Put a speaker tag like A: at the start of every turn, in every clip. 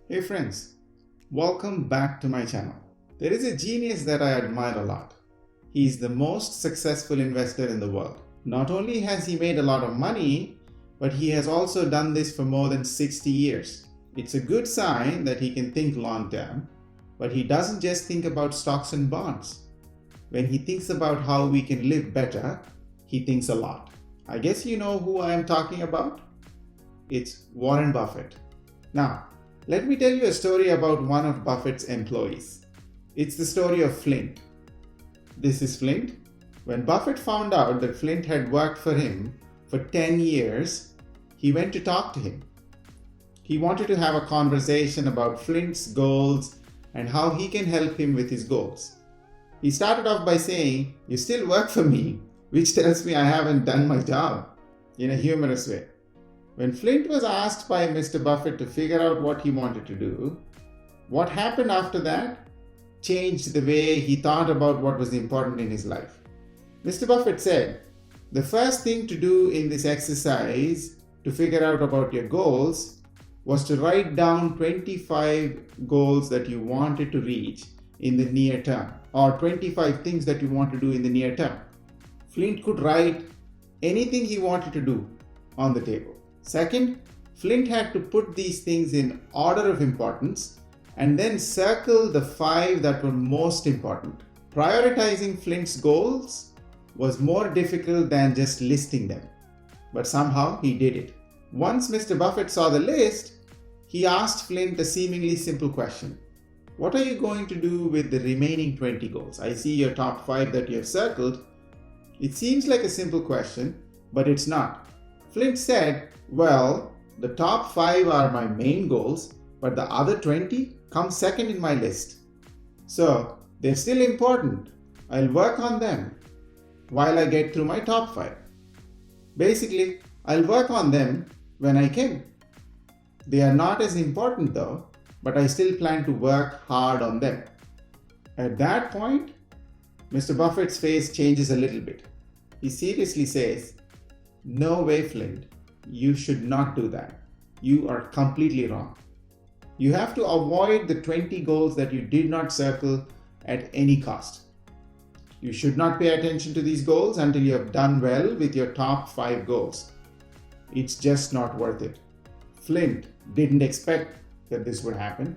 A: Hey friends, welcome back to my channel. There is a genius that I admire a lot. He is the most successful investor in the world. Not only has he made a lot of money, but he has also done this for more than 60 years. It's a good sign that he can think long term, but he doesn't just think about stocks and bonds. When he thinks about how we can live better, he thinks a lot. I guess you know who I am talking about? It's Warren Buffett. Now, let me tell you a story about one of Buffett's employees. It's the story of Flint. This is Flint. When Buffett found out that Flint had worked for him for 10 years, he went to talk to him. He wanted to have a conversation about Flint's goals and how he can help him with his goals. He started off by saying, "You still work for me," which tells me I haven't done my job, in a humorous way. When Flint was asked by Mr. Buffett to figure out what he wanted to do, what happened after that changed the way he thought about what was important in his life. Mr. Buffett said, "The first thing to do in this exercise to figure out about your goals was to write down 25 goals that you wanted to reach in the near term, or 25 things that you want to do in the near term." Flint could write anything he wanted to do on the table. Second, Flint had to put these things in order of importance and then circle the 5 that were most important. Prioritizing Flint's goals was more difficult than just listing them, but somehow he did it. Once Mr. Buffett saw the list, he asked Flint a seemingly simple question. "What are you going to do with the remaining 20 goals? I see your top 5 that you have circled." It seems like a simple question, but it's not. Flint said, "Well, the top 5 are my main goals, but the other 20 come second in my list. So they're still important. I'll work on them while I get through my top 5. Basically, I'll work on them when I can. They are not as important though, but I still plan to work hard on them." At that point, Mr. Buffett's face changes a little bit. He seriously says, "No way, Flint. You should not do that. You are completely wrong. You have to avoid the 20 goals that you did not circle at any cost. You should not pay attention to these goals until you have done well with your top 5 goals. It's just not worth it." Flint didn't expect that this would happen,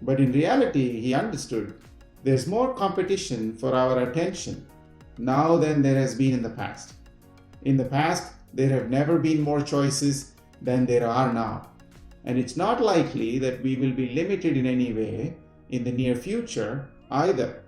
A: but in reality, he understood there's more competition for our attention now than there has been in the past. In the past, there have never been more choices than there are now, and it's not likely that we will be limited in any way in the near future either.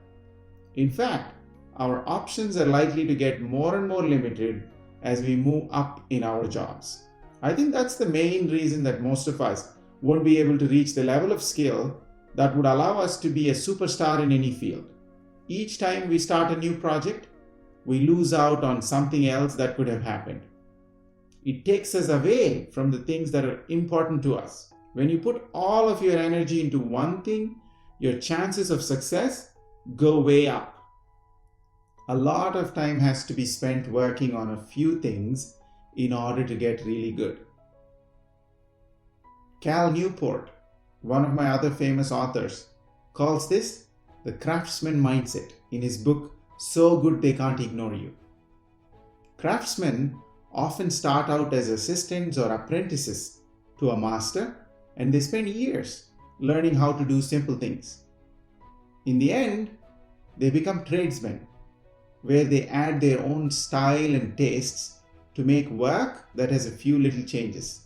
A: In fact, our options are likely to get more and more limited as we move up in our jobs. I think that's the main reason that most of us won't be able to reach the level of skill that would allow us to be a superstar in any field. Each time we start a new project, we lose out on something else that could have happened. It takes us away from the things that are important to us. When you put all of your energy into one thing, your chances of success go way up. A lot of time has to be spent working on a few things in order to get really good. Cal Newport, one of my other famous authors, calls this the craftsman mindset in his book, So Good They Can't Ignore You. Craftsmen often start out as assistants or apprentices to a master, and they spend years learning how to do simple things. In the end, they become tradesmen, where they add their own style and tastes to make work that has a few little changes.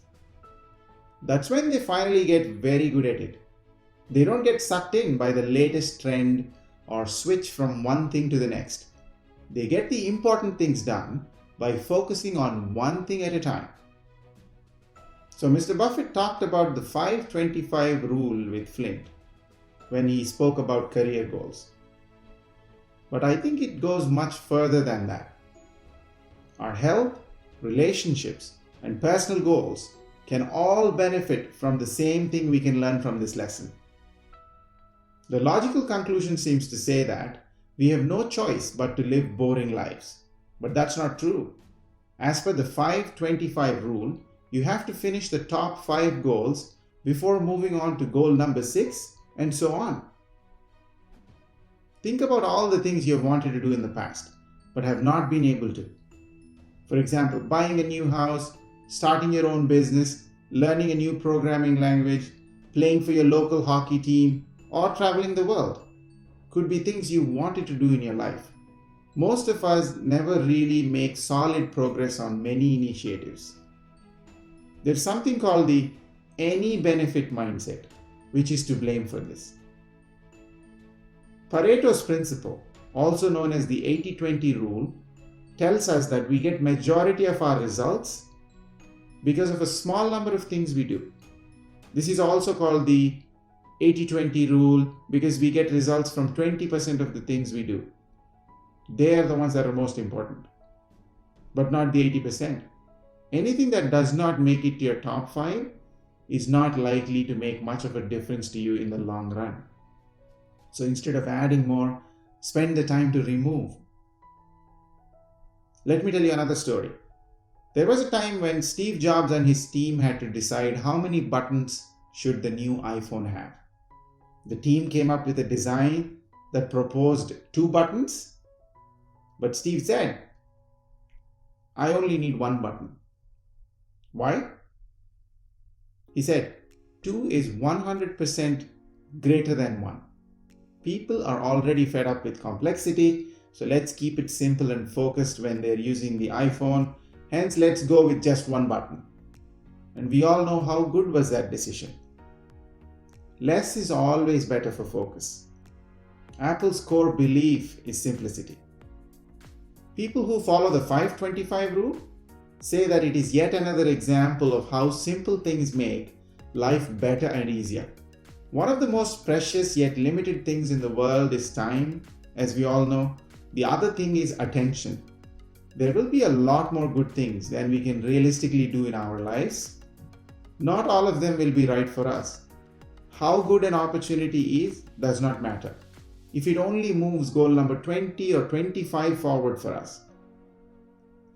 A: That's when they finally get very good at it. They don't get sucked in by the latest trend or switch from one thing to the next. They get the important things done by focusing on one thing at a time. So Mr. Buffett talked about the 5-25 rule with Flint when he spoke about career goals. But I think it goes much further than that. Our health, relationships, and personal goals can all benefit from the same thing we can learn from this lesson. The logical conclusion seems to say that we have no choice but to live boring lives. But that's not true. As per the 5-25 rule, you have to finish the top 5 goals before moving on to goal number 6, and so on. Think about all the things you have wanted to do in the past, but have not been able to. For example, buying a new house, starting your own business, learning a new programming language, playing for your local hockey team, or traveling the world. Could be things you wanted to do in your life. Most of us never really make solid progress on many initiatives. There's something called the any benefit mindset, which is to blame for this. Pareto's principle, also known as the 80-20 rule, tells us that we get majority of our results because of a small number of things we do. This is also called the 80-20 rule because we get results from 20% of the things we do. They are the ones that are most important, but not the 80%. Anything that does not make it to your top 5 is not likely to make much of a difference to you in the long run. So instead of adding more, spend the time to remove. Let me tell you another story. There was a time when Steve Jobs and his team had to decide how many buttons should the new iPhone have. The team came up with a design that proposed 2 buttons, but Steve said, I only need 1 button. Why? He said, 2 is 100% greater than 1. People are already fed up with complexity, so let's keep it simple and focused when they're using the iPhone. Hence, let's go with just 1 button. And we all know how good was that decision. Less is always better for focus. Apple's core belief is simplicity. People who follow the 5-25 rule say that it is yet another example of how simple things make life better and easier. One of the most precious yet limited things in the world is time, as we all know. The other thing is attention. There will be a lot more good things than we can realistically do in our lives. Not all of them will be right for us. How good an opportunity is does not matter if it only moves goal number 20 or 25 forward for us.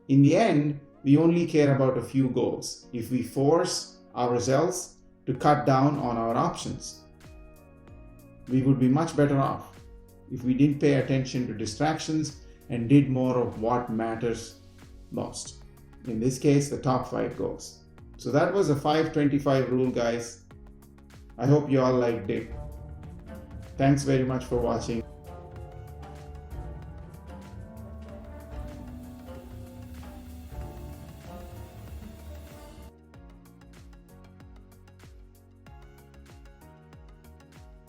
A: In the end, we only care about a few goals if we force ourselves to cut down on our options. We would be much better off if we didn't pay attention to distractions and did more of what matters most. In this case, the top 5 goals. So that was a 5-25 rule, guys. I hope you all liked it. Thanks very much for watching.